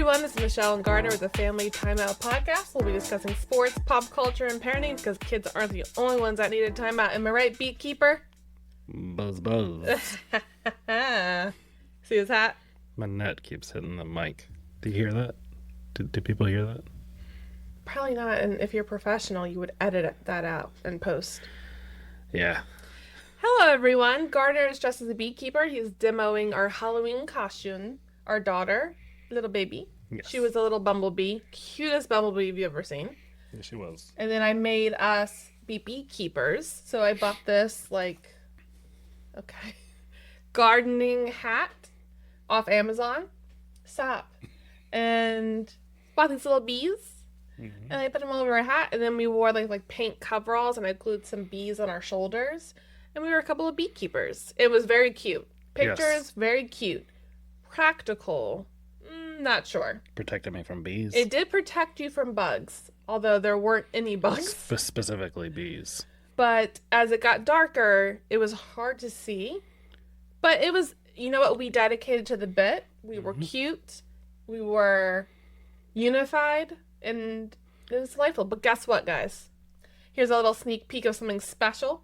everyone, this is Michelle and Gardner with the Family Timeout podcast. We'll be discussing sports, pop culture, and parenting because kids aren't the only ones that need a timeout. Am I right, Beekeeper? Buzz, buzz. See his hat? My net keeps hitting the mic. Do you hear that? Do people hear that? Probably not, and if you're professional, you would edit that out and post. Yeah. Hello, everyone. Gardner is dressed as a beekeeper. He's demoing our Halloween costume. Our daughter, little baby. Yes. She was a little bumblebee. Cutest bumblebee you've ever seen. Yeah, she was. And then I made us be beekeepers. So I bought this, gardening hat off Amazon. Stop. And bought these little bees. Mm-hmm. And I put them all over our hat. And then we wore, like paint coveralls. And I glued some bees on our shoulders. And we were a couple of beekeepers. It was very cute. Pictures, yes. Very cute. Practical. Not sure. Protected me from bees. It did protect you from bugs, although there weren't any bugs. Specifically bees. But as it got darker, it was hard to see. But it was, you know what, we dedicated to the bit. We were cute. We were unified. And it was delightful. But guess what, guys? Here's a little sneak peek of something special.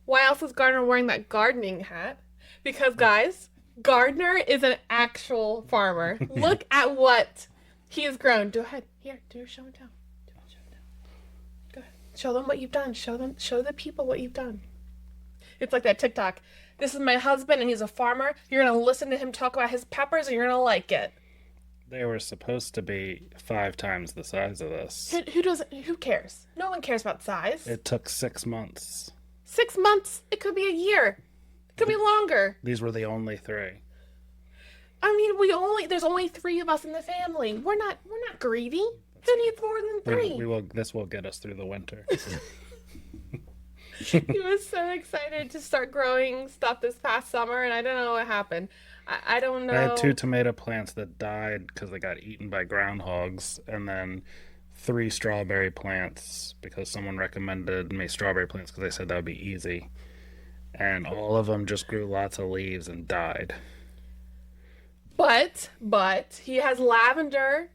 Why else is Gardner wearing that gardening hat? Because, guys, Gardner is an actual farmer. Look at what he has grown. Go ahead. Here, do your show and tell. Go ahead. Show them what you've done. Show the people what you've done. It's like that TikTok. This is my husband and he's a farmer. You're going to listen to him talk about his peppers and you're going to like it. They were supposed to be 5 times the size of this. Who cares? No one cares about size. It took 6 months. 6 months. It could be a year. It could be longer. These were the only 3. I mean, there's only 3 of us in the family. We're not greedy. Who needs more than 3? This will get us through the winter. He was so excited to start growing stuff this past summer, and I don't know what happened. I don't know. I had 2 tomato plants that died because they got eaten by groundhogs, and then 3 strawberry plants because someone recommended me strawberry plants because they said that would be easy. And all of them just grew lots of leaves and died. But he has lavender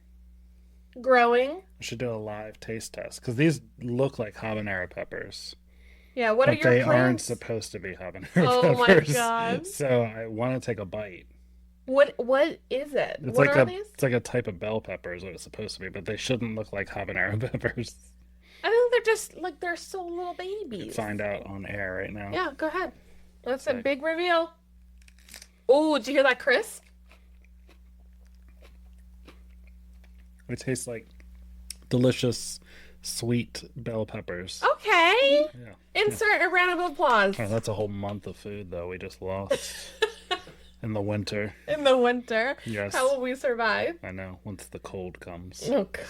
growing. We should do a live taste test because these look like habanero peppers. Yeah, what are your plans? But they aren't supposed to be habanero Oh peppers. my god! So I want to take a bite. What is it? It's what like are these? It's like a type of bell pepper is what it's supposed to be, but they shouldn't look like habanero peppers. I think they're just they're still little babies. Find out on air right now. Yeah, go ahead. That's a big reveal. Oh, did you hear that crisp? It tastes like delicious, sweet bell peppers. Okay. Yeah. Insert a round of applause. Oh, that's a whole month of food, though, we just lost. In the winter. In the winter. Yes. How will we survive? I know, once the cold comes. Oh, God.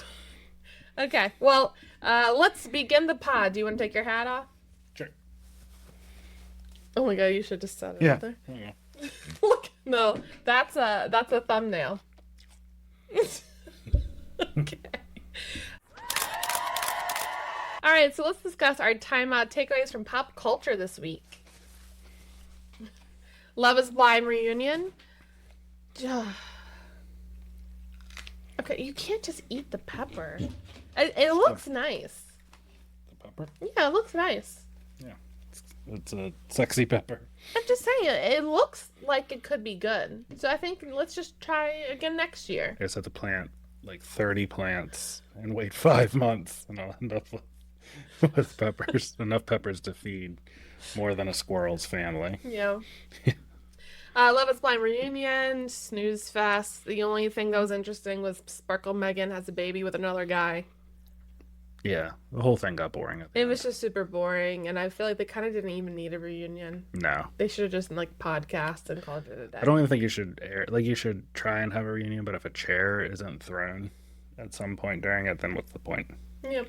Okay, well, let's begin the pod. Do you want to take your hat off? Sure. Oh my god, you should just set it Yeah. up there. Yeah. Look, no, that's a thumbnail. Okay. All right, so let's discuss our timeout takeaways from pop culture this week. Love is Blind reunion. Okay, you can't just eat the pepper. It looks nice. The pepper? Yeah, it looks nice. Yeah. It's a sexy pepper. I'm just saying, it looks like it could be good. So I think let's just try again next year. I just have to plant like 30 plants and wait 5 months, and I'll end up with peppers. Enough peppers to feed more than a squirrel's family. Yeah. Love is Blind reunion, snooze fest. The only thing that was interesting was Sparkle Megan has a baby with another guy. Yeah, the whole thing got boring. It was just super boring, and I feel like they kind of didn't even need a reunion. No. They should have just podcast and called it a day. I don't even think you should you should try and have a reunion, but if a chair isn't thrown at some point during it, then what's the point? Yeah.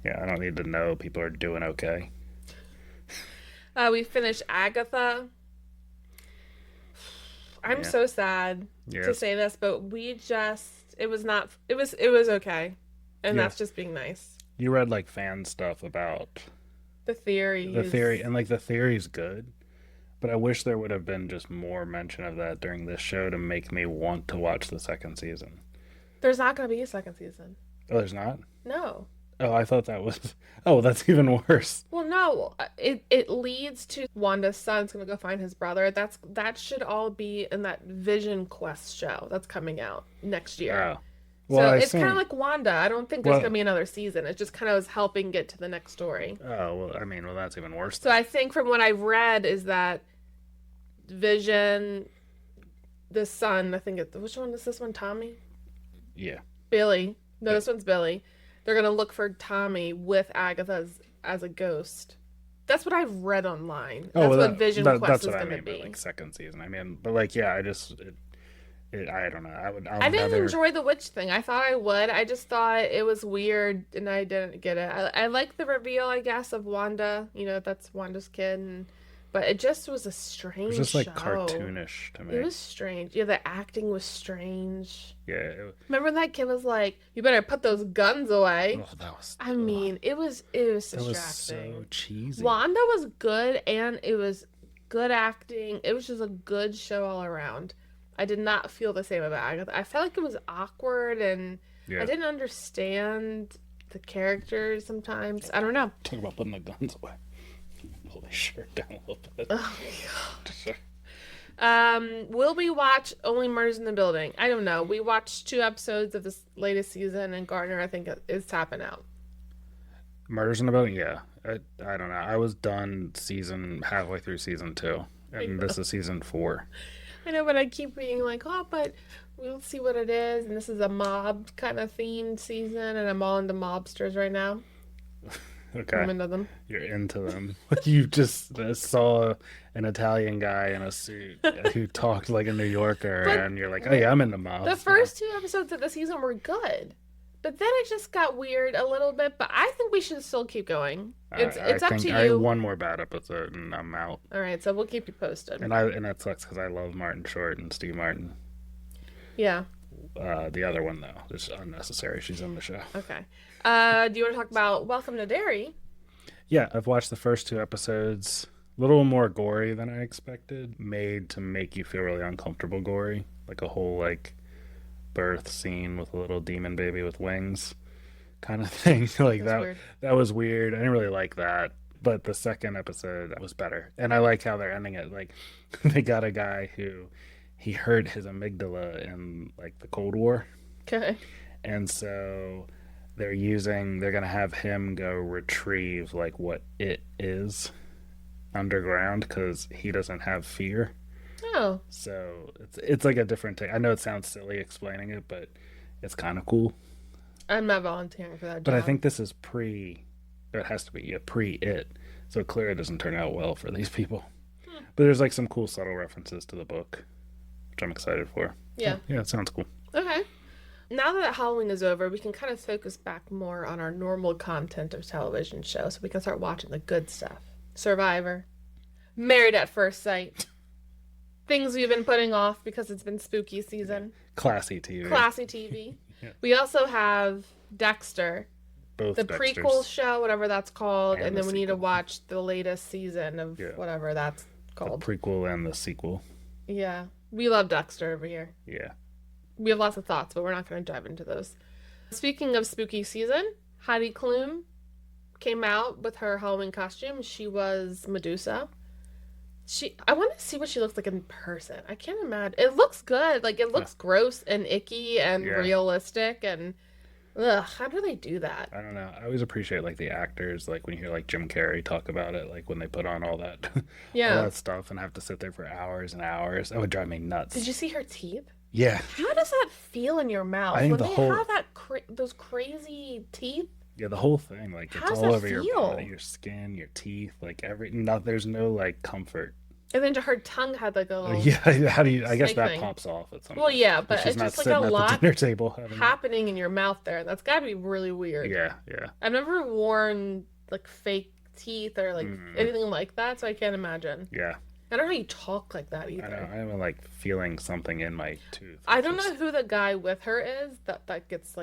Yeah, I don't need to know people are doing okay. We finished Agatha. I'm so sad to say this, but it was okay. And that's just being nice. You read fan stuff about the theories. The theory, and the theory's good, but I wish there would have been just more mention of that during this show to make me want to watch the second season. There's not going to be a second season. Oh, there's not? No. Oh, I thought that was... Oh, that's even worse. Well, no. It leads to Wanda's son's going to go find his brother. That should all be in that Vision Quest show that's coming out next year. Oh. Well, so it's kind of like Wanda. I don't think there's going to be another season. It just kind of was helping get to the next story. Oh, well, I mean, that's even worse. So I think from what I've read is that Vision, the son, I think which one is this one? Tommy? Yeah. Billy. No, this one's Billy. They're going to look for Tommy with Agatha as a ghost. That's what I've read online. That's what Vision Quest is going to be. Like second season. I mean, but like, yeah, I don't know. I didn't enjoy the witch thing. I thought I would. I just thought it was weird, and I didn't get it. I like the reveal, I guess, of Wanda. You know, that's Wanda's kid, but it just was a strange show. It was just like cartoonish to me. It was strange. Yeah, the acting was strange. Yeah. Remember when that kid was like, "You better put those guns away." Oh, that was. I mean, it was distracting. That was so cheesy. Wanda was good, and it was good acting. It was just a good show all around. I did not feel the same about Agatha. I felt like it was awkward, and I didn't understand the characters sometimes. I don't know. Talk about putting the guns away. Pull the shirt down a little bit. Oh my god. Will we watch Only Murders in the Building? I don't know. We watched 2 episodes of this latest season, and Gardner, I think, is tapping out. Murders in the Building? Yeah. I don't know. I was done halfway through season 2, and this is season 4. I know, but I keep being like, oh, but we'll see what it is. And this is a mob kind of themed season, and I'm all into mobsters right now. Okay. I'm into them. You're into them. You just saw an Italian guy in a suit who talked like a New Yorker, and you're like, oh yeah, I'm into mobs. The first 2 episodes of the season were good, but then it just got weird a little bit. But I think we should still keep going. It's up to you. I have one more bad episode, and I'm out. All right, so we'll keep you posted. And that sucks because I love Martin Short and Steve Martin. Yeah. The other one though, is unnecessary. She's in the show. Okay. Do you want to talk about Welcome to Derry? Yeah, I've watched the first 2 episodes. A little more gory than I expected. Made to make you feel really uncomfortable gory. Like a whole birth scene with a little demon baby with wings kind of thing. That was weird. I didn't really like that. But the second episode was better. And I like how they're ending it. Like, they got a guy who he hurt his amygdala in the Cold War. Okay. And so they're going to have him go retrieve what it is underground because he doesn't have fear. Oh. So it's like a different take. I know it sounds silly explaining it, but it's kind of cool. I'm not volunteering for that job. But I think this is it has to be pre-it. So clearly it doesn't turn out well for these people. But there's some cool subtle references to the book, which I'm excited for. Yeah. Yeah, it sounds cool. Okay. Now that Halloween is over, we can kind of focus back more on our normal content of television shows. So we can start watching the good stuff. Survivor. Married at First Sight. Things we've been putting off because it's been spooky season. Classy TV. Yeah. We also have Dexter. Both the Dexters. Prequel show, whatever that's called. And then we need to sequel. watch the latest season of whatever that's called. The prequel and the sequel. Yeah. We love Dexter over here. Yeah. We have lots of thoughts, but we're not going to dive into those. Speaking of spooky season, Heidi Klum came out with her Halloween costume. She was Medusa. I want to see what she looks like in person. I can't imagine. It looks good. It looks gross and icky and realistic. And how do they do that? I don't know. I always appreciate the actors, when you hear Jim Carrey talk about it, when they put on all that, all that stuff and have to sit there for hours and hours. That would drive me nuts. Did you see her teeth? Yeah. How does that feel in your mouth? I think have that those crazy teeth? Yeah, the whole thing, it's all over your body, your skin, your teeth, there's no comfort. And then her tongue had a little how do you? I guess that thing pops off at some point. Well, yeah, but she's it's just not a lot at the dinner table happening in your mouth there. That's got to be really weird. Yeah. I've never worn fake teeth or anything like that, so I can't imagine. Yeah. I don't know how you talk like that either. I know. I'm feeling something in my tooth. I don't know who the guy with her is that gets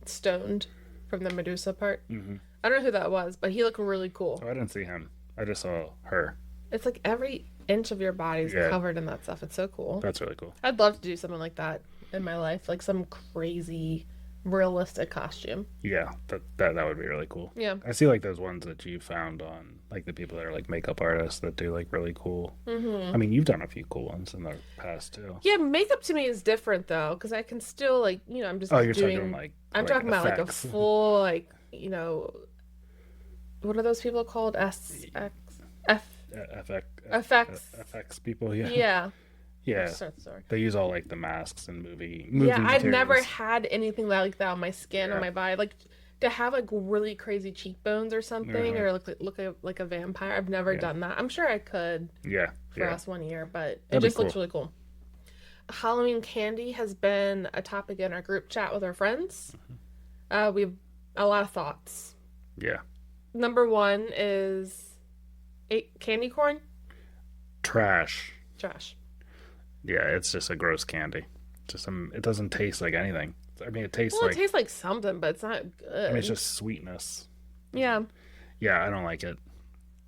stoned from the Medusa part. Mm-hmm. I don't know who that was, but he looked really cool. Oh, I didn't see him. I just saw her. It's every inch of your body is covered in that stuff. It's so cool. That's really cool. I'd love to do something like that. in my life, like some crazy realistic costume. Yeah, that would be really cool. Yeah. I see like those ones that you found on like the people that are like makeup artists that do like really cool. I mean, you've done a few cool ones in the past too. Yeah, makeup to me is different though, because I can still like, I'm just You're doing. talking like I'm talking about like a effects. full like, what are those people called? Effects. FX people. Yeah. Yeah. Yeah. Sorry. They use all like the masks and movie Yeah, I've never materials. had anything like that on my skin, on my body. Like to have like really crazy cheekbones or something, or look like a vampire. I've never done that. I'm sure I could Yeah. for us one year, but it That'd be just looks cool. really cool. Halloween candy has been a topic in our group chat with our friends. We have a lot of thoughts. Yeah. Number one is candy corn. Trash. Trash. Yeah, it's just a gross candy. It doesn't taste like anything. I mean, it tastes Well, like it tastes like something, but it's not good. I mean, it's just sweetness. Yeah. Yeah, I don't like it.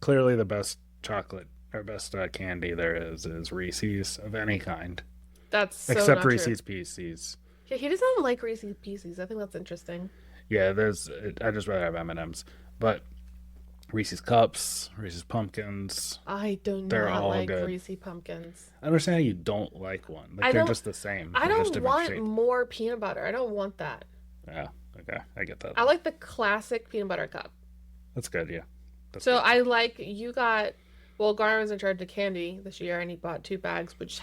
Clearly, the best chocolate or best candy there is Reese's of any kind, That's so except not Reese's true. Pieces. Yeah, he doesn't like Reese's Pieces. I think that's interesting. Yeah, I just rather have M&Ms, but Reese's Cups, Reese's Pumpkins, I do they're not all like good. Reese's Pumpkins. I understand how you don't like one. Like I they're don't- just the same. I They're just don't different want shape. more peanut butter. I don't want that. Yeah, okay, I get that. I like the classic peanut butter cup. That's good. Yeah. That's So good. I like you got. Well, Garner was in charge of candy this year, and he bought 2 bags, which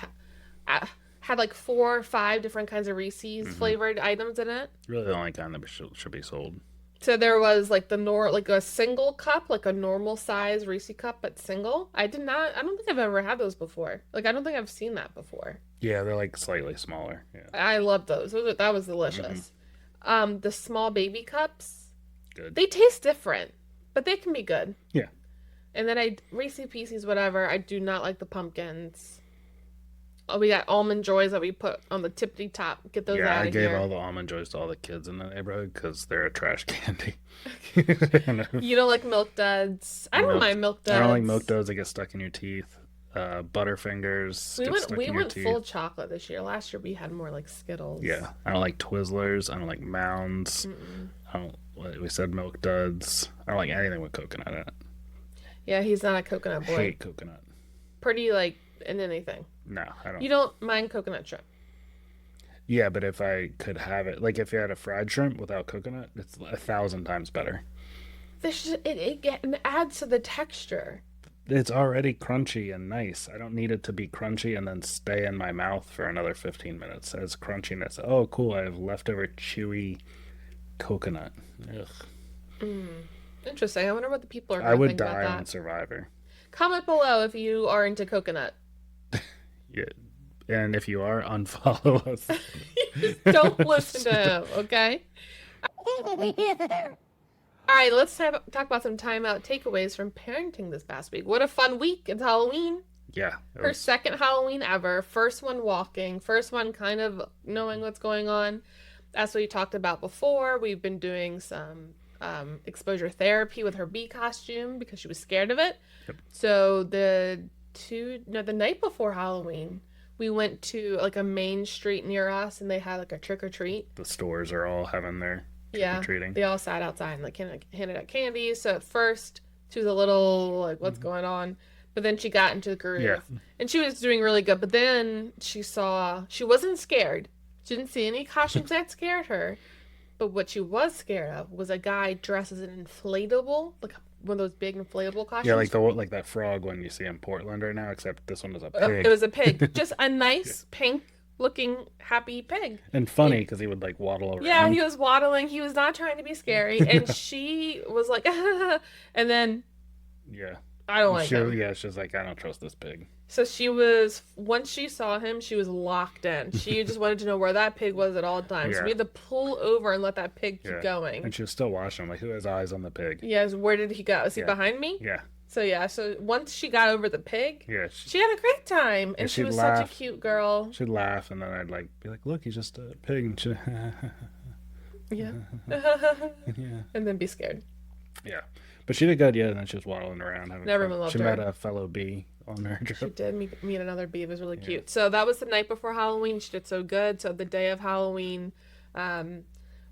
had like 4 or 5 different kinds of Reese's flavored items in it. Really the only kind that should be sold. So there was like like a single cup, like a normal size Reese cup, but single. I don't think I've ever had those before. Like I don't think I've seen that before. Yeah, they're like slightly smaller. Yeah, I love those. That was delicious. The small baby cups, good. they taste different, but they can be good. Yeah. And then Reese Pieces, whatever. I do not like the pumpkins. Oh, we got almond joys that we put on the tippity top. Get those Yeah, out I of gave here. all the almond joys to all the kids in the neighborhood because they're a trash candy. You don't like milk duds. I don't mind milk duds. I don't like milk duds that get stuck in your teeth. Butterfingers We get went stuck we in your went teeth. full chocolate this year. Last year we had more like Skittles. Yeah, I don't like Twizzlers. I don't like Mounds. I don't. We said milk duds. I don't like anything with coconut in it. Yeah, he's not a coconut boy. Hate coconut. Pretty like in anything. No, I don't. You don't mind coconut shrimp. Yeah, but if I could have it, like if you had a fried shrimp without coconut, it's 1,000 times better. It adds to the texture. It's already crunchy and nice. I don't need it to be crunchy and then stay in my mouth for another 15 minutes as crunchiness. Oh, cool. I have leftover chewy coconut. Ugh. Interesting. I wonder what the people are I going to would think die about on that. Survivor. Comment below if you are into coconut. Yeah. And if you are, unfollow us. Don't listen to him, okay? All right, let's talk about some timeout takeaways from parenting this past week. What a fun week. It's Halloween. Yeah. Her second Halloween ever. First one walking. First one kind of knowing what's going on. As we talked about before, we've been doing some exposure therapy with her bee costume because she was scared of it. Yep. So the night before Halloween, we went to like a main street near us and they had like a trick or treat. The stores are all having their trick-or-treating. They all sat outside and like handed out candy. So at first she was a little like, what's going on? But then she got into the groove. Yeah. And she was doing really good. But then she wasn't scared. She didn't see any costumes that scared her. But what she was scared of was a guy dressed as an inflatable, like one of those big inflatable costumes. Yeah, like that frog one you see in Portland right now, except this one is a pig. It was a pig. Just a nice pink looking happy pig. And funny because he would like waddle around. Yeah, he was waddling. He was not trying to be scary. And she was like, and then Yeah. I don't like him. Yeah, she's like, I don't trust this pig. So once she saw him, she was locked in. She just wanted to know where that pig was at all times. So Yeah. we had to pull over and let that pig keep going. And she was still watching him, like, who has eyes on the pig? Yes, where did he go? Is he behind me? Yeah. So once she got over the pig, Yeah. she had a great time. And she she'd was laugh. such a cute girl. She'd laugh, and then I'd like be like, look, he's just a pig. And she'd, Yeah. yeah. And then be scared. Yeah. But she did good, yeah, and then she was waddling around. Having Everyone fun. loved She her. met a fellow bee on her She trip. did meet another bee. It was really cute. So that was the night before Halloween. She did so good. So the day of Halloween,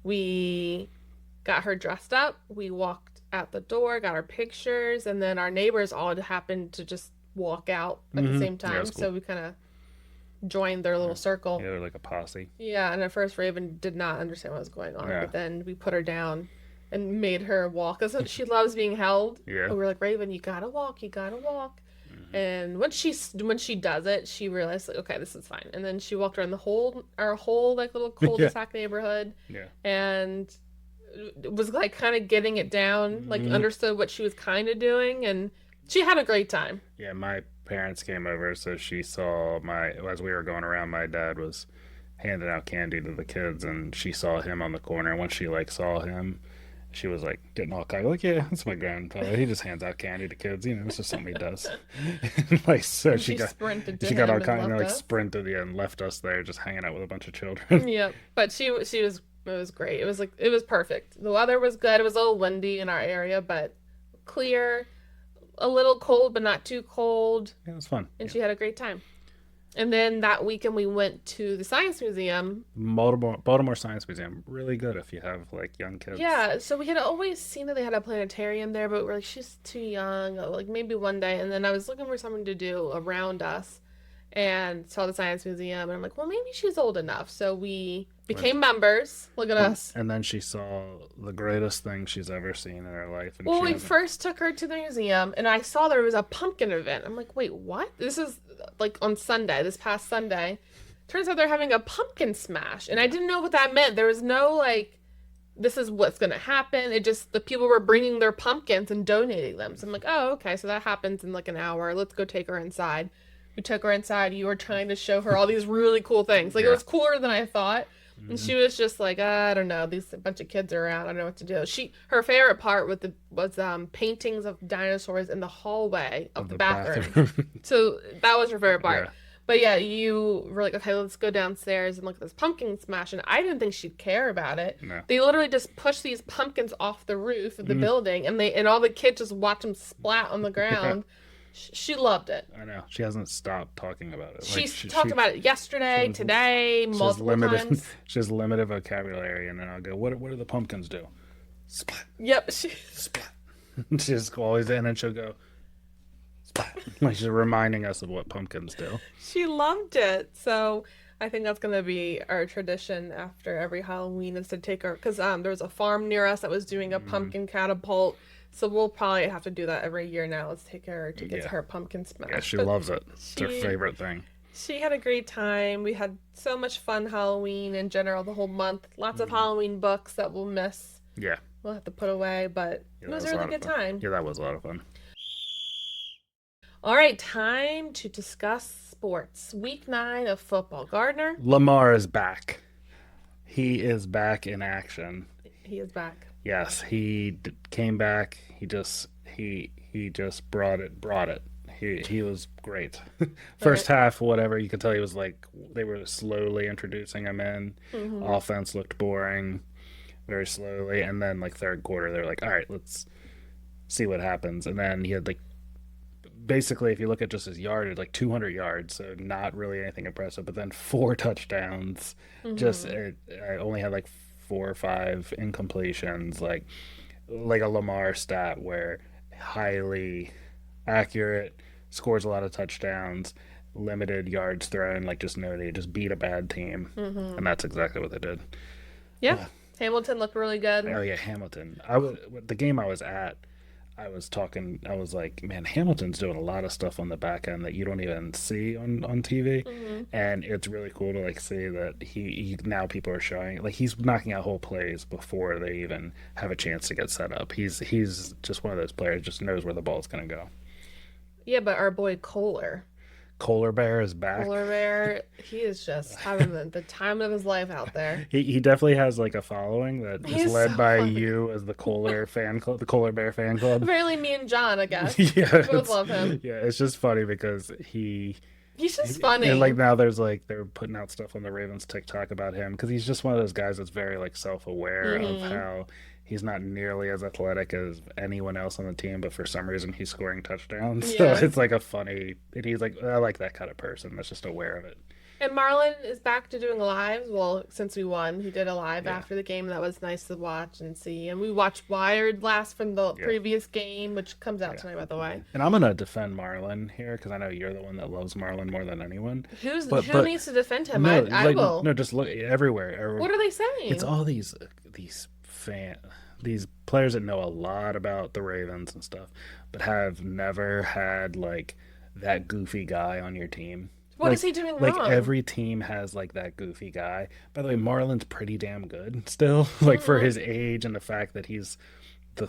we got her dressed up. We walked out the door, got our pictures, and then our neighbors all happened to just walk out at the same Yeah, time. cool. So we kind of joined their little circle. Yeah, they're like a posse. Yeah, and at first Raven did not understand what was going on, Yeah. but then we put her down and made her walk. Because she loves being held. Yeah. But we were like, Raven, you gotta walk, you gotta walk. And when she does it, she realized like, okay, this is fine. And then she walked around our whole like little cul-de-sac neighborhood. Yeah. And was like kind of getting it down, like understood what she was kind of doing, and she had a great time. Yeah, my parents came over, so she saw as we were going around, my dad was handing out candy to the kids, and she saw him on the corner. Once she like saw him, she was like getting all cocky, like, yeah, that's my grandfather. He just hands out candy to kids, it's just something he does. Like, so She sprinted to she got him all and kind of left like us. sprinted, and left us there just hanging out with a bunch of children. Yep, but it was great. It was perfect. The weather was good. It was a little windy in our area, but clear, a little cold, but not too cold. Yeah, it was fun. And she had a great time. And then that weekend we went to the Science Museum. Baltimore Science Museum, really good if you have like young kids. Yeah, so we had always seen that they had a planetarium there, but we're like, she's too young. Like maybe one day. And then I was looking for something to do around us, and saw the Science Museum, and I'm like, well, maybe she's old enough. So we became members. Look at us. And then she saw the greatest thing she's ever seen in her life. And Well, she we hasn't- first took her to the museum, and I saw there was a pumpkin event. I'm like, wait, what? This is like on Sunday, this past Sunday. Turns out they're having a pumpkin smash, and I didn't know what that meant. There was no like, this is what's gonna happen. It just, the people were bringing their pumpkins and donating them. So I'm like, oh, okay, so that happens in like an hour. Let's go take her inside. We took her inside. You were trying to show her all these really cool things. Like, it was cooler than I thought. And she was just like, I don't know. A bunch of kids are around. I don't know what to do. Her favorite part was paintings of dinosaurs in the hallway of the bathroom. So that was her favorite part. Yeah. But yeah, you were like, okay, let's go downstairs and look at this pumpkin smash. And I didn't think she'd care about it. No. They literally just pushed these pumpkins off the roof of the building, and all the kids just watch them splat on the ground. She loved it. I know. She hasn't stopped talking about it. She talked about it yesterday, today, multiple times. She has limited vocabulary, and then I'll go, what do the pumpkins do? Splat, Yep. splat. She just always, and then she'll go, splat. Like she's reminding us of what pumpkins do. She loved it. So I think that's going to be our tradition after every Halloween, is to take her, because there was a farm near us that was doing a pumpkin catapult. So we'll probably have to do that every year now. Let's take her to get her pumpkin smash. Yeah, she But loves it. It's her favorite thing. she had a great time. We had so much fun Halloween in general the whole month. Lots of Halloween books that we'll miss. Yeah. We'll have to put away, but it was a really good time. Yeah, that was a lot of fun. All right, time to discuss sports. Week 9 of football. Gardner, Lamar is back. He is back in action. he is back. Yes, he came back. He just brought it. He was great. First half, whatever, you could tell he was like, they were slowly introducing him in. Offense looked boring, very slowly, and then like third quarter, they're like, all right, let's see what happens. And then he had like, basically, if you look at just his yardage, like 200 yards, so not really anything impressive, but then 4 touchdowns. I only had like 4 or 5 incompletions, like a Lamar stat where highly accurate, scores a lot of touchdowns, limited yards thrown, like just know they just beat a bad team, and that's exactly what they did. Yeah. Hamilton looked really good. Oh yeah, Hamilton. The game I was at, I was like, man, Hamilton's doing a lot of stuff on the back end that you don't even see on TV. And it's really cool to like see that he now people are showing, like he's knocking out whole plays before they even have a chance to get set up. He's just one of those players, just knows where the ball's going to go. Yeah, but our boy Kohler Bear is back. Polar Bear, he is just having the time of his life out there. He definitely has like a following that is He's led so by funny. you as the Kohler fan club, the Kohler Bear fan club. Apparently me and John, I guess. Yeah, Both love him. Yeah, it's just funny because he He's just funny. And like now there's like they're putting out stuff on the Ravens TikTok about him because he's just one of those guys that's very like self-aware of how he's not nearly as athletic as anyone else on the team, but for some reason he's scoring touchdowns. So Yeah. it's like a funny, and he's like, I like that kind of person that's just aware of it. And Marlon is back to doing lives. Well, since we won, he did a live Yeah. after the game. That was nice to watch and see. And we watched Wired last from the Yeah. previous game, which comes out Yeah. tonight, by the way. And I'm gonna defend Marlon here because I know you're the one that loves Marlon more than anyone. Who needs to defend him? No, I like, will. no, just look everywhere. What are they saying? It's all these these players that know a lot about the Ravens and stuff, but have never had like that goofy guy on your team. What like, is he doing like wrong? every team has like that goofy guy. By the way, Marlon's pretty damn good still, like for his age and the fact that he's the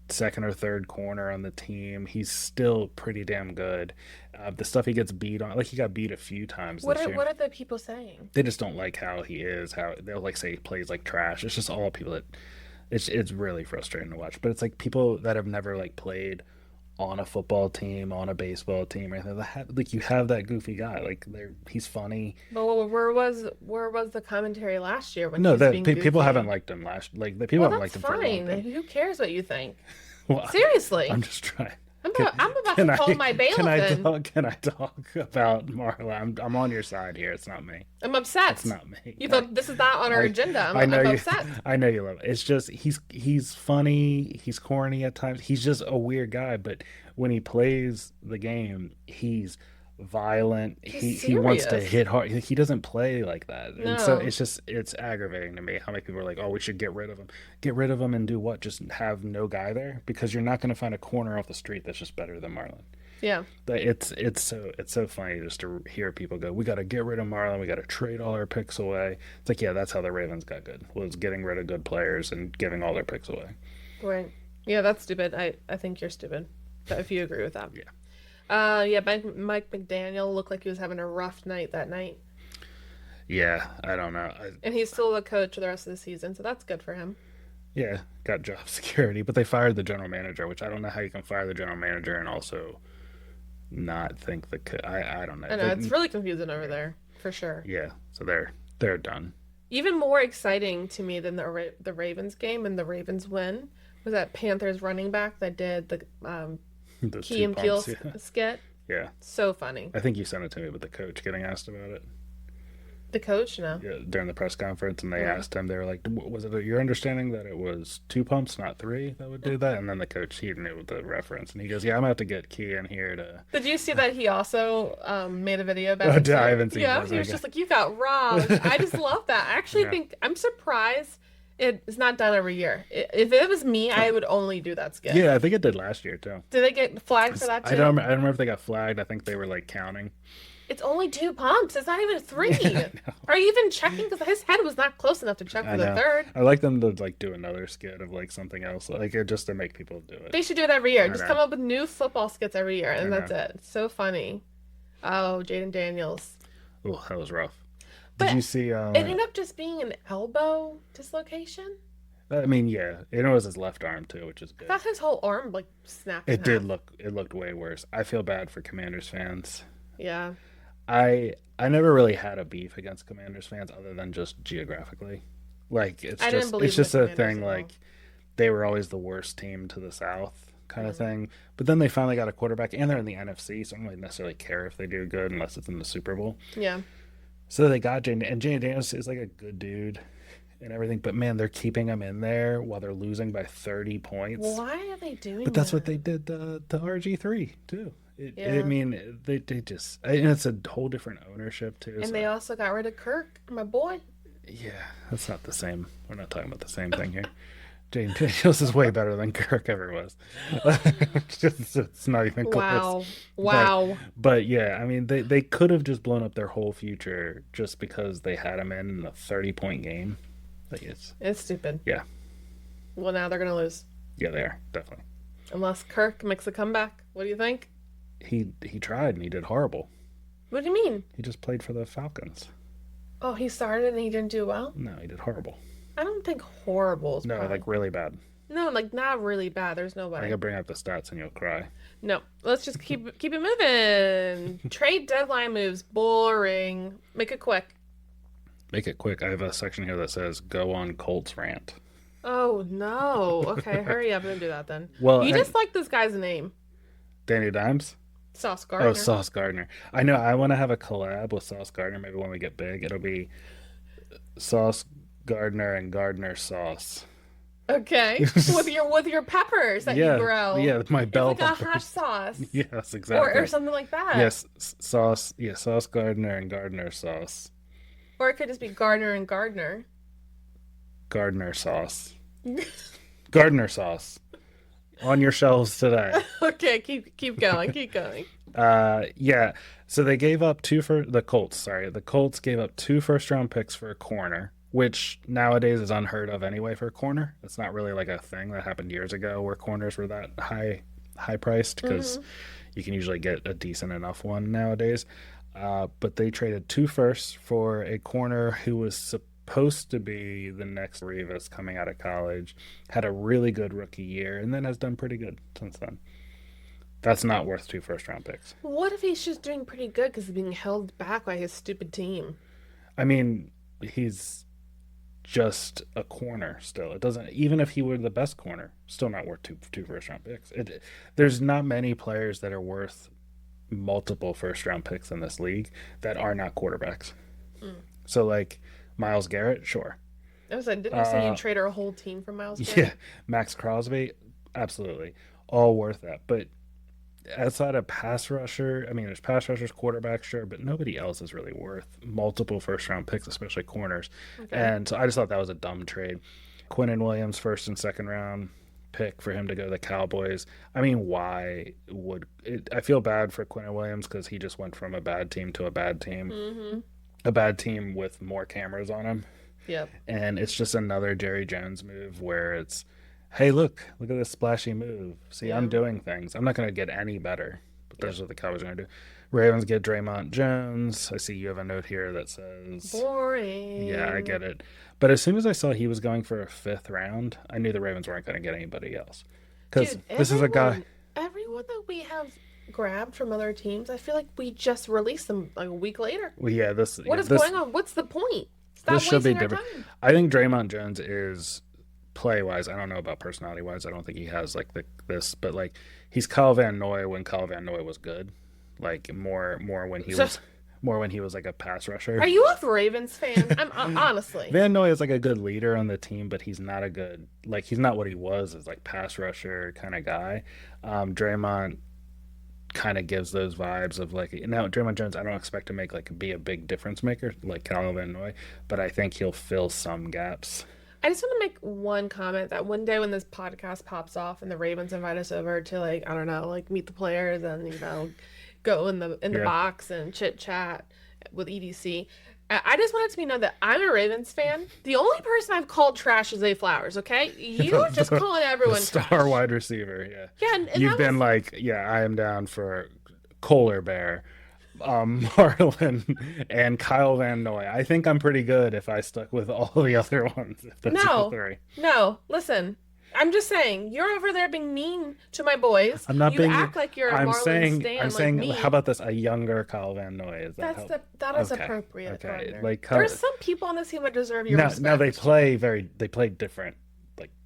second or third corner on the team. He's still pretty damn good. The stuff he gets beat on, like he got beat a few times this year. What are the people saying? They just don't like how he is. How they'll like say he plays like trash. It's just all people that it's really frustrating to watch. But it's like people that have never like played on a football team, on a baseball team, or anything. Like you have that goofy guy. Like he's funny. But where was the commentary last year when No, he was that being people goofy? haven't liked him like the people haven't That's liked him for a long fine. time. Who cares what you think? Well, Seriously, I'm just trying. I'm about to call my bailiff in. Can I talk about Marla? I'm on your side here. It's not me. I'm upset. It's not me. You thought this is not on our agenda. I'm upset. I know you love it. It's just he's funny. He's corny at times. He's just a weird guy. But when he plays the game, he's violent. He wants to serious. hit hard. He doesn't play like that. No. And so it's aggravating to me how many people are like, oh, we should get rid of him. Get rid of him and do what? Just have no guy there because you're not going to find a corner off the street that's just better than Marlon. Yeah. But it's so funny just to hear people go, we got to get rid of Marlon. We got to trade all our picks away. It's like, yeah, that's how the Ravens got good, was getting rid of good players and giving all their picks away. Right. Yeah, that's stupid. I think you're stupid. If you agree with that. Yeah. Yeah, Mike McDaniel looked like he was having a rough night that night. Yeah, I don't know. And he's still the coach for the rest of the season, so that's good for him. Yeah, got job security, but they fired the general manager, which I don't know how you can fire the general manager and also not think I don't know. I know, it's really confusing over there, for sure. Yeah, so they're done. Even more exciting to me than the Ravens game and the Ravens win was that Panthers running back that did the Those Key two and Peele pumps, yeah. skit. Yeah. So funny. I think you sent it to me with the coach getting asked about it. The coach? No. Yeah, during the press conference, and they asked him, they were like, was it your understanding that it was 2 pumps, not 3, that would do that? And then the coach, he knew the reference, and he goes, yeah, I'm going to have to get Key in here to... Did you see that he also made a video about it? I haven't seen Yeah, those, he was okay. just like, you got robbed. I just love that. I actually think, I'm surprised it's not done every year. If it was me, I would only do that skit. Yeah, I think it did last year, too. Did they get flagged for that too? I don't remember if they got flagged. I think they were, like, counting. It's only 2 pumps. It's not even 3. Are you even checking? Because his head was not close enough to check for the third. I like them to, like, do another skit of, like, something else, like, just to make people do it. They should do it every year. I Just know. come up with new football skits every year, and I that's know. it. It's so funny. Oh, Jaden Daniels. Oh, that was rough. But Did you see... It ended up just being an elbow dislocation. I mean, yeah, it was his left arm, too, which is I good. thought his whole arm like snapped. It did look... It looked way worse. I feel bad for Commanders fans. Yeah. I never really had a beef against Commanders fans other than just geographically. Like I didn't believe it's just in the a Commanders thing at all. like they were always the worst team to the south kind of thing. But then they finally got a quarterback and they're in the NFC, so I don't really necessarily care if they do good unless it's in the Super Bowl. Yeah. So they got Jane, and Jane Daniels is like a good dude and everything, but man, they're keeping him in there while they're losing by 30 points. Why are they doing But that's that? what they did to RG3 too. Yeah. I mean, they just, and it's a whole different ownership too. And so- they also got rid of Kirk, my boy. Yeah, that's not the same. We're not talking about the same thing here. Jane Daniels is way better than Kirk ever was. It's not even close. Wow. But yeah, I mean, they could have just blown up their whole future just because they had him in a 30-point game. Like It's stupid. Yeah. Well, now they're going to lose. Yeah, they are, definitely. Unless Kirk makes a comeback. What do you think? He tried and he did horrible. What do you mean? He just played for the Falcons. Oh, he started and he didn't do well? No, he did horrible. I don't think horrible is No, probably- like really bad. No, like not really bad. There's no I way. can bring up the stats and you'll cry. No, let's just keep it moving. Trade deadline moves, boring. Make it quick. Make it quick. I have a section here that says "Go on Colts rant." Oh no. Okay, hurry up and do that then. Well, You just like this guy's name, Danny Dimes. Sauce Oh, Gardner. Sauce Gardner. I know. I want to have a collab with Sauce Gardner. Maybe when we get big, it'll be Sauce Gardner and Gardner Sauce. Okay, with your peppers that you grow. Yeah, my It's bell like a hot peppers. sauce, Yes, exactly. or something like that. Yes, sauce. Yeah, Sauce Gardner and Gardner Sauce. Or it could just be Gardner and Gardner. Gardner Sauce. Gardner Sauce. On your shelves today. Okay, keep going, keep going. Yeah. So they gave up the Colts. Sorry, the Colts gave up 2 first-round picks for a corner, which nowadays is unheard of anyway for a corner. It's not really like a thing that happened years ago where corners were that high priced because you can usually get a decent enough one nowadays. But they traded 2 firsts for a corner who was supposed to be the next Revis coming out of college, had a really good rookie year, and then has done pretty good since then. That's not worth 2 first-round picks. What if he's just doing pretty good because he's being held back by his stupid team? I mean, he's just a corner still. It doesn't, even if he were the best corner, still not worth two first round picks. There's not many players that are worth multiple first round picks in this league that are not quarterbacks. So like Myles Garrett, sure. Didn't you say you trade our whole team for Myles Garrett? Yeah, Max Crosby, absolutely, all worth that. But outside of pass rusher, I mean, there's pass rushers, quarterbacks, sure, but nobody else is really worth multiple first round picks, especially corners. Okay. And so I just thought that was a dumb trade. Quinnen Williams, first and second round pick for him to go to the Cowboys. I mean, why would it? I feel bad for Quinnen Williams because he just went from a bad team to a bad team, a bad team with more cameras on him. Yep. And it's just another Jerry Jones move where it's, hey, look at this splashy move. See, I'm doing things. I'm not going to get any better, but that's what the Cowboys are going to do. Ravens get Draymond Jones. I see you have a note here that says... boring. Yeah, I get it. But as soon as I saw he was going for a 5th round, I knew the Ravens weren't going to get anybody else. Because this is a guy... Everyone that we have grabbed from other teams, I feel like we just released them like a week later. Well, yeah, What is going on? What's the point? Stop this should be different. Time. I think Draymond Jones is... play-wise, I don't know about personality-wise. I don't think he has like this, but like he's Kyle Van Noy when Kyle Van Noy was good, like more when he was like a pass rusher. Are you a Ravens fan? I'm honestly. Van Noy is like a good leader on the team, but he's not a good he's not what he was as like pass rusher kind of guy. Draymond kind of gives those vibes of like now Draymond Jones. I don't expect to be a big difference maker like Kyle Van Noy, but I think he'll fill some gaps. I just want to make one comment that one day when this podcast pops off and the Ravens invite us over to I don't know, meet the players and go in the box and chit chat with EDC. I just want it to be known that I'm a Ravens fan. The only person I've called trash is Zay Flowers. Okay, you're just calling everyone the star trash. Wide receiver. Yeah, yeah. And you've been I am down for Kohler Bear. Marlin and Kyle Van Noy. I think I'm pretty good if I stuck with all the other ones. If that's all 3. No, listen. I'm just saying, you're over there being mean to my boys. I'm not being. You act like you're a Marlin stan. I'm saying. Me. How about this? A younger Kyle Van Noy. Is that that is appropriate. Okay. There's some people on this team that deserve your respect. Now they play different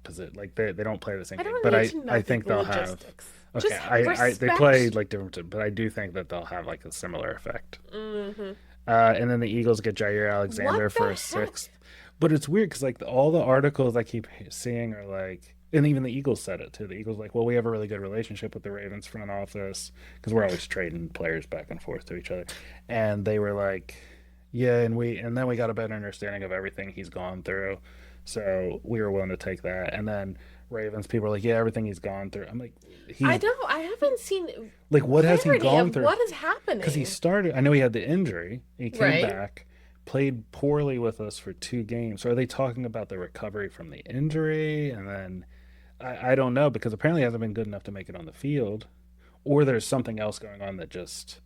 position. They don't play the same thing. But I think they'll have. Okay, they play different, but I do think that they'll have a similar effect. Mm-hmm. And then the Eagles get Jair Alexander for a 6th. But it's weird because all the articles I keep seeing are and even the Eagles said it too. The Eagles well, we have a really good relationship with the Ravens front office because we're always trading players back and forth to each other, and they were yeah, and then we got a better understanding of everything he's gone through, so we were willing to take that, and then. Ravens people are yeah, everything he's gone through. I'm I haven't seen what has he gone through? What is happening? Because he started. I know he had the injury. He came back, played poorly with us for 2 games. So are they talking about the recovery from the injury? And then I don't know because apparently he hasn't been good enough to make it on the field, or there's something else going on that just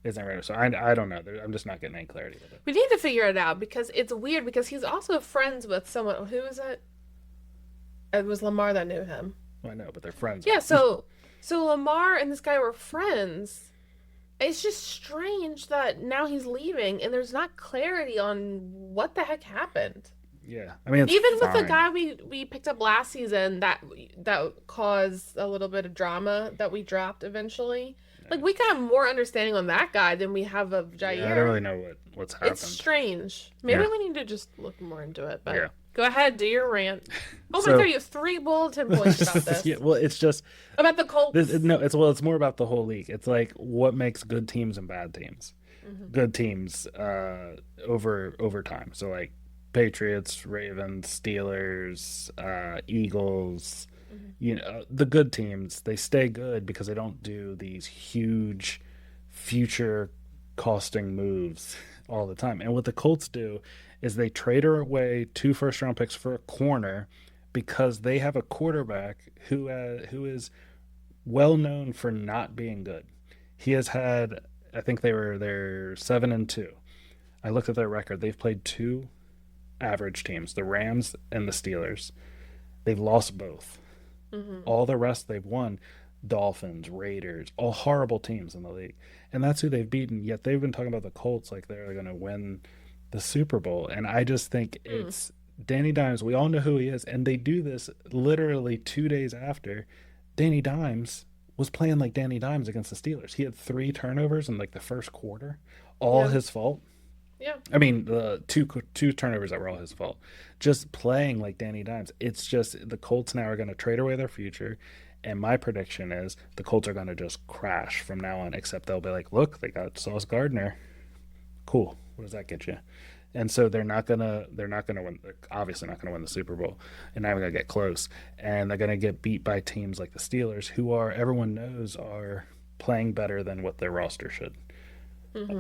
isn't right. So I don't know. I'm just not getting any clarity with it. We need to figure it out because it's weird because he's also friends with someone. Who is it? It was Lamar that knew him. Well, I know, but they're friends. Yeah, so Lamar and this guy were friends. It's just strange that now he's leaving and there's not clarity on what the heck happened. Yeah, I mean, Even fine. with the guy we picked up last season that caused a little bit of drama that we dropped eventually. Like, we got more understanding on that guy than we have of Jair. Yeah, I don't really know what's happened. It's strange. Maybe we need to just look more into it. But yeah. Go ahead, do your rant. Oh my God, you have 3 bulletin points about this. Yeah, well, it's just about the Colts. It's more about the whole league. It's like what makes good teams and bad teams. Mm-hmm. Good teams over time. So like Patriots, Ravens, Steelers, Eagles. Mm-hmm. You know, the good teams, they stay good because they don't do these huge future costing moves all the time. And what the Colts do is they trade away 2 first-round picks for a corner because they have a quarterback who is well known for not being good. He has had, I think they're 7-2. I looked at their record. They've played 2 average teams, the Rams and the Steelers. They've lost both. Mm-hmm. All the rest they've won. Dolphins, Raiders, all horrible teams in the league. And that's who they've beaten. Yet they've been talking about the Colts like they're going to win the Super Bowl. And I just think it's Danny Dimes. We all know who he is. And they do this literally 2 days after Danny Dimes was playing like Danny Dimes against the Steelers. He had 3 turnovers in like the first quarter. All his fault. Yeah. I mean, the two turnovers that were all his fault. Just playing like Danny Dimes. It's just the Colts now are going to trade away their future. And my prediction is the Colts are going to just crash from now on, except they'll be like, look, they got Sauce Gardner. Cool. What does that get you? And so they're not going to win. They're obviously not going to win the Super Bowl. And not even going to get close. And they're going to get beat by teams like the Steelers, who everyone knows are playing better than what their roster should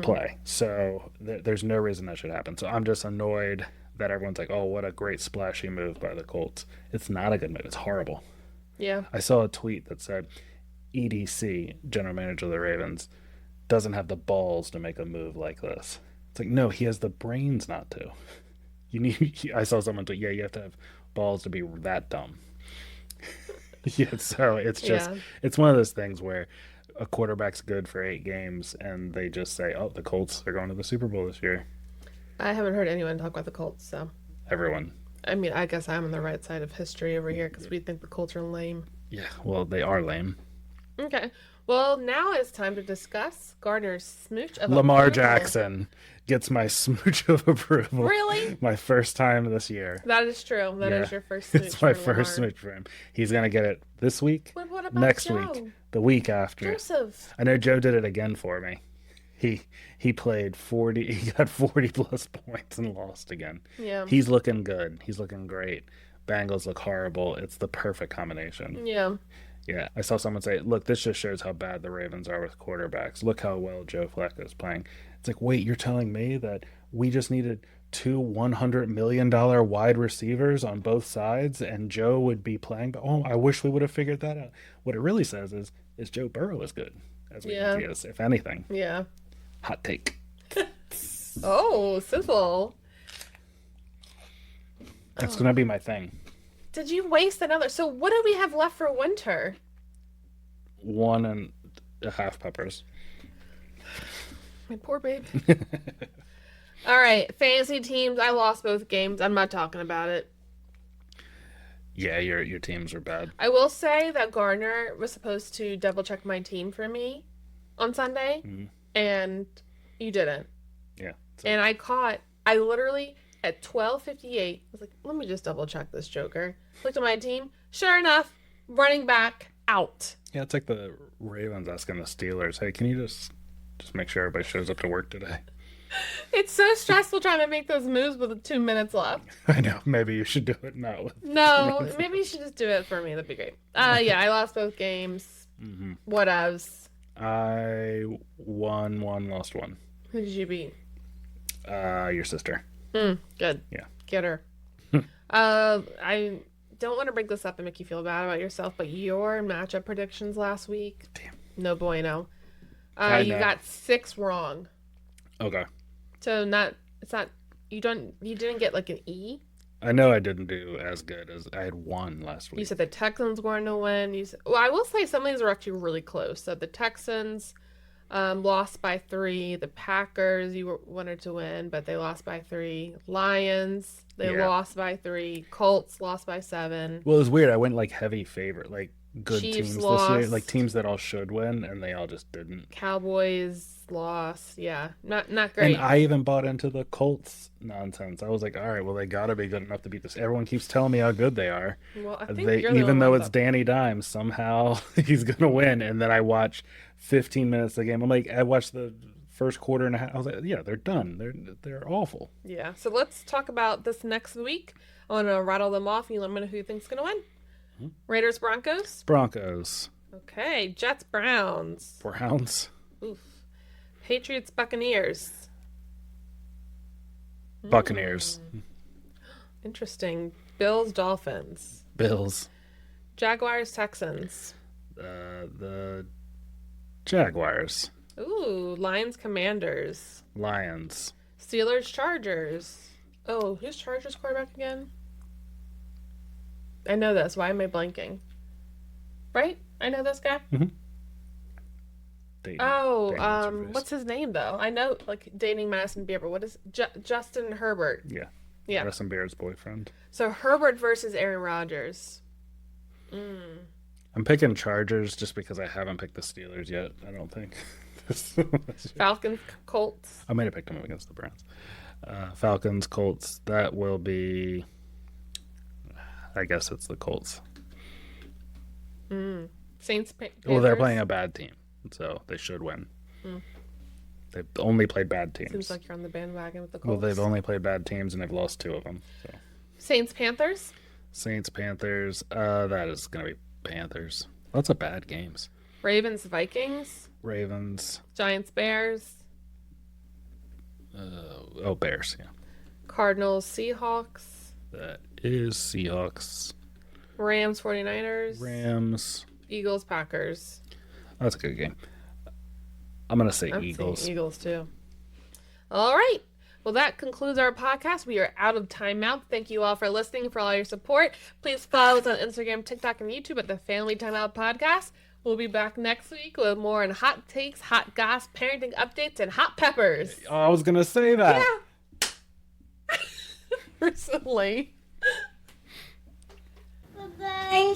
play. So there's no reason that should happen. So I'm just annoyed that everyone's like, oh, what a great splashy move by the Colts. It's not a good move. It's horrible. Yeah. I saw a tweet that said EDC, general manager of the Ravens, doesn't have the balls to make a move like this. It's like, no, he has the brains not to. I saw someone tweet, you have to have balls to be that dumb. Yeah, so it's just, it's one of those things where a quarterback's good for 8 games and they just say, oh, the Colts are going to the Super Bowl this year. I haven't heard anyone talk about the Colts, so. Everyone. I mean, I guess I'm on the right side of history over here because we think the Colts are lame. Yeah, well, they are lame. Okay. Well, now it's time to discuss Gardner's smooch of Lamar approval. Jackson gets my smooch of approval. Really? My first time this year. That is true. That is your first smooch. It's my first smooch for him. He's going to get it this week, what about next Joe? week, the week after. Joseph. I know Joe did it again for me. He played 40. He got 40 plus points and lost again. Yeah. He's looking good. He's looking great. Bengals look horrible. It's the perfect combination. Yeah. Yeah. I saw someone say, look, this just shows how bad the Ravens are with quarterbacks. Look how well Joe Flacco is playing. It's like, wait, you're telling me that we just needed 2 $100 million wide receivers on both sides and Joe would be playing? But, oh, I wish we would have figured that out. What it really says is Joe Burrow is good, as we can see as, if anything. Yeah. Hot take. Oh, sizzle. That's going to be my thing. Did you waste another? So what do we have left for winter? 1.5 peppers. My poor babe. All right, fantasy teams. I lost both games. I'm not talking about it. Yeah, your teams are bad. I will say that Gardner was supposed to double check my team for me on Sunday, and you didn't. Yeah. And I literally at 12:58 was like, let me just double check this joker. Looked at my team. Sure enough, running back out. Yeah, it's like the Ravens asking the Steelers, hey, can you just make sure everybody shows up to work today? It's so stressful trying to make those moves with 2 minutes left. I know. Maybe you should do it now. No, maybe you should just do it for me. That'd be great. Yeah, I lost both games. What else? I won one, lost one. Who did you beat? Your sister. Good. Yeah. Get her. I don't want to bring this up and make you feel bad about yourself, but your matchup predictions last week, damn, no bueno. You got 6 wrong. Okay. So you didn't get like an E? I know I didn't do as good as I had one last week. You said the Texans were going to win. Well, I will say some of these were actually really close. So the Texans lost by 3. The Packers, wanted to win, but they lost by 3. Lions, they lost by 3. Colts lost by 7. Well, it was weird. I went like heavy favorite, like good Chiefs teams lost. this year, like teams that all should win, and they all just didn't. Cowboys lost. Yeah, not great. And I even bought into the Colts nonsense. I was like, all right, well, they got to be good enough to beat this. Everyone keeps telling me how good they are. Well, I think you're the even one though that- it's Danny Dimes, somehow he's gonna win. And then I watch 15 minutes of the game. I'm like, I watched the first quarter and a half. I was like, yeah, they're done. They're awful. Yeah. So let's talk about this next week. I want to rattle them off. You let me know who you think's gonna win. Raiders, Broncos. Broncos. Okay. Jets, Browns. Browns. Oof. Patriots, Buccaneers. Buccaneers. Interesting. Bills, Dolphins. Bills. Jaguars, Texans. The Jaguars. Ooh, Lions, Commanders. Lions. Steelers, Chargers. Oh, who's Chargers quarterback again? I know this. Why am I blanking? Right? I know this guy. What's his name though? I know, like dating Madison Beer, but what is Justin Herbert? Yeah. Yeah. Madison Beer's boyfriend. So Herbert versus Aaron Rodgers. I'm picking Chargers just because I haven't picked the Steelers yet. I don't think. Falcons, Colts. I might have picked them against the Browns. Falcons, Colts. That will be. I guess it's the Colts. Saints, Panthers. Well, they're playing a bad team, so they should win. They've only played bad teams. Seems like you're on the bandwagon with the Colts. Well, they've only played bad teams and they've lost 2 of them. So. Saints, Panthers. Saints, Panthers. That is going to be Panthers. Lots of bad games. Ravens, Vikings. Ravens. Giants, Bears. Bears. Yeah. Cardinals, Seahawks. That is Seahawks. Rams, 49ers. Rams. Eagles, Packers. That's a good game. I'm going to say I'm Eagles. saying Eagles, too. All right. Well, that concludes our podcast. We are out of timeout. Thank you all for listening, for all your support. Please follow us on Instagram, TikTok, and YouTube at the Family Timeout Podcast. We'll be back next week with more on hot takes, hot goss, parenting updates, and hot peppers. Oh, I was going to say that. Yeah. We're so late. Bye-bye.